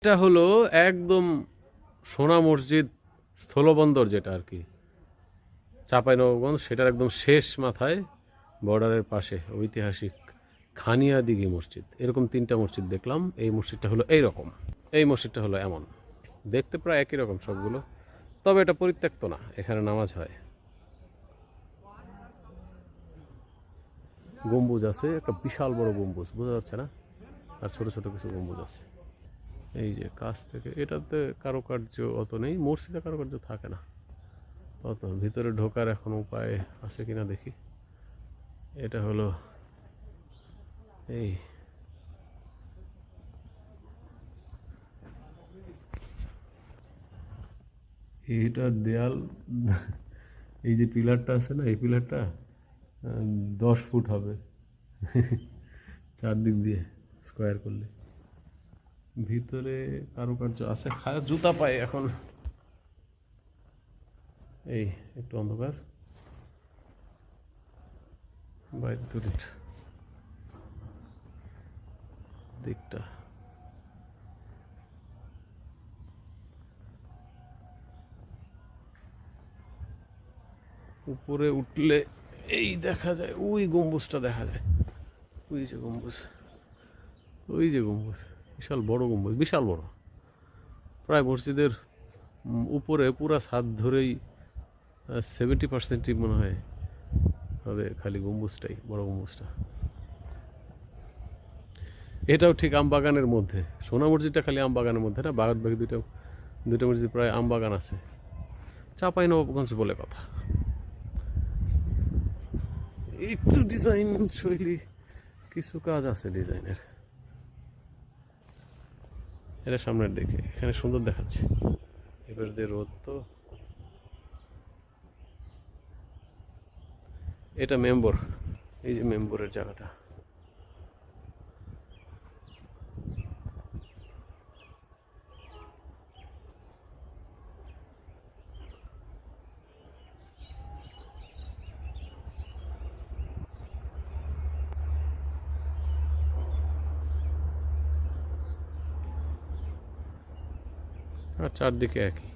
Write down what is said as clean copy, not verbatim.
এটা হলো একদম সোনা মসজিদ স্থলবন্দর, যেটা আর কি চাঁপাইনবাবগঞ্জ, সেটার একদম শেষ মাথায় বর্ডারের পাশে ঐতিহাসিক খানিয়া দিঘি মসজিদ। এরকম তিনটা মসজিদ দেখলাম। এই মসজিদটা হলো এইরকম, এই মসজিদটা হলো এমন, দেখতে প্রায় একই রকম সবগুলো, তবে এটা পরিত্যক্ত না, এখানে নামাজ হয়। গম্বুজ আছে, একটা বিশাল বড় গম্বুজ, বোঝা যাচ্ছে না, আর ছোট ছোট কিছু গম্বুজ আছে। এই যে কাছ থেকে, এটাতে কারুকার্য অত নেই, মসজিদে কারুকার্য থাকে না অত। ভিতরে ঢোকার এখন উপায় আছে কিনা দেখি। এটা হলো এই এইটার দেয়াল, এই যে পিলারটা আছে না, এই পিলারটা 10 ফুট হবে চারদিক দিয়ে স্কোয়ার করলে। ভিতরে কারুকার্য আছে, জুতা পায় এখন। এই একটু অন্ধকার, বাইরের দিকটা। উপরে উঠলে এই দেখা যায়, ওই গম্বুজটা দেখা যায়, ওই যে গম্বুজ, ওই যে গম্বুজ, বিশাল বড় গম্বুজ, বিশাল বড়, প্রায় মসজিদের উপরে পুরা ছাদ ধরেই 70%ই মনে হয় হবে খালি গম্বুজটাই, বড় গম্বুজটা। এটাও ঠিক আম বাগানের মধ্যে, সোনা মসজিদটা খালি আম বাগানের মধ্যে না, বাগান বাকি দুইটা দুইটা মসজিদ প্রায় আম বাগান আছে। চাঁপাইনবাবগঞ্জ বলে কথা। একটু ডিজাইন শৈলী, কিছু কাজ আছে ডিজাইনের। এটা সামনের দিকে, এখানে সুন্দর দেখাচ্ছে, এবার দিয়ে রোদ তো। এটা মেম্বর, এই যে মেম্বরের জায়গাটা। আর চারদিকে একই।